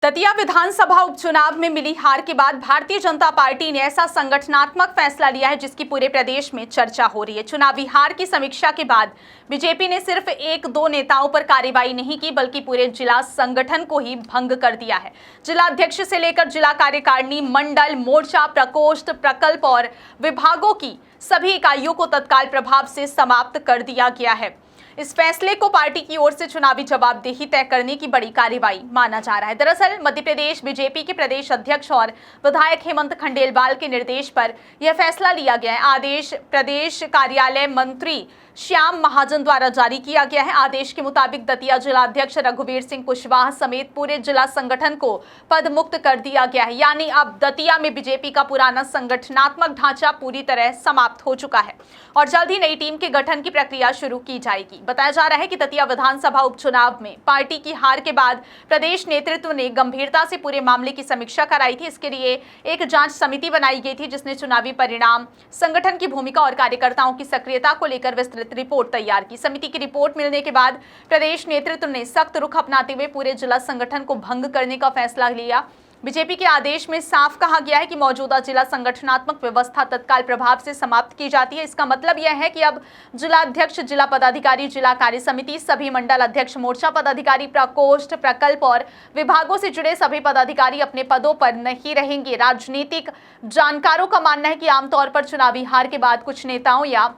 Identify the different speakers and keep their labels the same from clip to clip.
Speaker 1: दतिया विधानसभा उपचुनाव में मिली हार के बाद भारतीय जनता पार्टी ने ऐसा संगठनात्मक फैसला लिया है जिसकी पूरे प्रदेश में चर्चा हो रही है। चुनावी हार की समीक्षा के बाद बीजेपी ने सिर्फ एक दो नेताओं पर कार्रवाई नहीं की बल्कि पूरे जिला संगठन को ही भंग कर दिया है। जिला अध्यक्ष से लेकर जिला कार्यकारिणी, मंडल, मोर्चा, प्रकोष्ठ, प्रकल्प और विभागों की सभी इकाइयों को तत्काल प्रभाव से समाप्त कर दिया गया है। इस फैसले को पार्टी की ओर से चुनावी जवाबदेही तय करने की बड़ी कार्रवाई माना जा रहा है। दरअसल मध्य प्रदेश बीजेपी के प्रदेश अध्यक्ष और विधायक हेमंत खंडेलवाल के निर्देश पर यह फैसला लिया गया है। आदेश प्रदेश कार्यालय मंत्री श्याम महाजन द्वारा जारी किया गया है। आदेश के मुताबिक दतिया जिला अध्यक्ष रघुवीर सिंह कुशवाहा समेत पूरे जिला संगठन को पद मुक्त कर दिया गया है। यानी अब दतिया में बीजेपी का पुराना संगठनात्मक ढांचा पूरी तरह समाप्त हो चुका है और जल्द ही नई टीम के गठन की प्रक्रिया शुरू की जाएगी। बताया जा रहा है कि दतिया विधानसभा उपचुनाव में पार्टी की हार के बाद प्रदेश नेतृत्व ने गंभीरता से पूरे मामले की समीक्षा कराई थी। इसके लिए एक जांच समिति बनाई गई थी जिसने चुनावी परिणाम, संगठन की भूमिका और कार्यकर्ताओं की सक्रियता को लेकर विस्तृत रिपोर्ट तैयार की। समिति की रिपोर्ट मिलने के बाद प्रदेश नेतृत्व ने सख्त रुख अपनाते हुए पूरे जिला संगठन को भंग करने का फैसला लिया। बीजेपी के आदेश में साफ कहा गया है कि मौजूदा जिला संगठनात्मक व्यवस्था तत्काल प्रभाव से समाप्त की जाती है। इसका मतलब यह है कि अब जिला अध्यक्ष, जिला पदाधिकारी, जिला कार्य समिति, सभी मंडल अध्यक्ष, मोर्चा पदाधिकारी, प्रकोष्ठ, प्रकल्प और विभागों से जुड़े सभी पदाधिकारी अपने पदों पर नहीं रहेंगे। राजनीतिक जानकारों का मानना है कि आमतौर पर चुनावी हार के बाद कुछ नेताओं या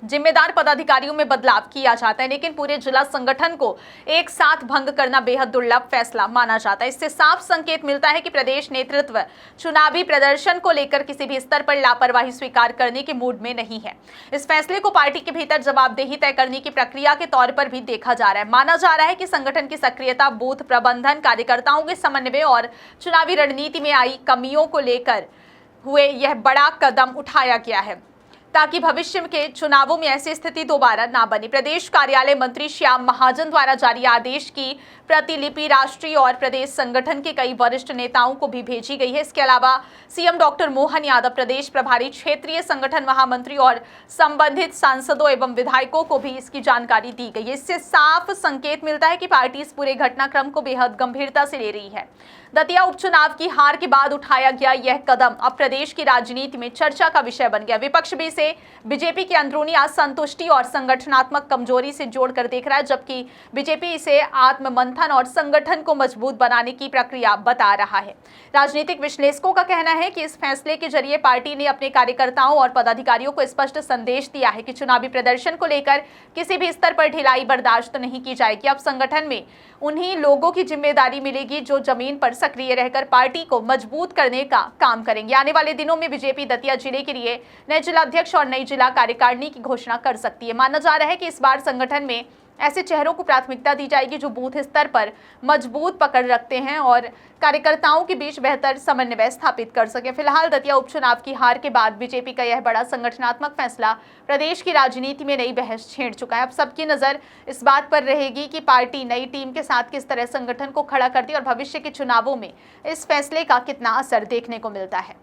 Speaker 1: जिम्मेदार पदाधिकारियों में बदलाव किया जाता है, लेकिन पूरे जिला संगठन को एक साथ भंग करना बेहद दुर्लभ फैसला माना जाता है। इससे साफ संकेत मिलता है कि प्रदेश नेतृत्व चुनावी प्रदर्शन को लेकर किसी भी स्तर पर लापरवाही स्वीकार करने के मूड में नहीं है। इस फैसले को पार्टी के भीतर जवाबदेही तय करने की प्रक्रिया के तौर पर भी देखा जा रहा है। माना जा रहा है कि संगठन की सक्रियता, बूथ प्रबंधन, कार्यकर्ताओं के समन्वय और चुनावी रणनीति में आई कमियों को लेकर हुए यह बड़ा कदम उठाया गया है ताकि भविष्य के चुनावों में ऐसी स्थिति दोबारा ना बने। प्रदेश कार्यालय मंत्री श्याम महाजन द्वारा जारी आदेश की प्रतिलिपि राष्ट्रीय और प्रदेश संगठन के कई वरिष्ठ नेताओं को भी भेजी गई है। इसके अलावा सीएम डॉक्टर मोहन यादव, प्रदेश प्रभारी, क्षेत्रीय संगठन महामंत्री और संबंधित सांसदों एवं विधायकों को भी इसकी जानकारी दी गई है। इससे साफ संकेत मिलता है कि पार्टी इस पूरे घटनाक्रम को बेहद गंभीरता से ले रही है। दतिया उपचुनाव की हार के बाद उठाया गया यह कदम अब प्रदेश की राजनीति में चर्चा का विषय बन गया। विपक्ष भी इसे बीजेपी की अंदरूनी असंतुष्टि और संगठनात्मक कमजोरी से जोड़कर देख रहा है, जबकि बीजेपी इसे आत्ममंथन और संगठन को मजबूत बनाने की प्रक्रिया बता रहा है। राजनीतिक विश्लेषकों का कहना है कि इस फैसले के जरिए पार्टी ने अपने कार्यकर्ताओं और पदाधिकारियों को स्पष्ट संदेश दिया है कि चुनावी प्रदर्शन को लेकर किसी भी स्तर पर ढिलाई बर्दाश्त नहीं की जाएगी। अब संगठन में उन्हीं लोगों की जिम्मेदारी मिलेगी जो जमीन पर सक्रिय रहकर पार्टी को मजबूत करने का काम करेंगे। आने वाले दिनों में बीजेपी दतिया जिले के लिए नए जिला अध्यक्ष और नई जिला कार्यकारिणी की घोषणा कर सकती है। माना जा रहा है कि इस बार संगठन में ऐसे चेहरों को प्राथमिकता दी जाएगी जो बूथ स्तर पर मजबूत पकड़ रखते हैं और कार्यकर्ताओं के बीच बेहतर समन्वय स्थापित कर सके। फिलहाल दतिया उपचुनाव की हार के बाद बीजेपी का यह बड़ा संगठनात्मक फैसला प्रदेश की राजनीति में नई बहस छेड़ चुका है। अब सबकी नजर इस बात पर रहेगी कि पार्टी नई टीम के साथ किस तरह संगठन को खड़ा करती है और भविष्य के चुनावों में इस फैसले का कितना असर देखने को मिलता है।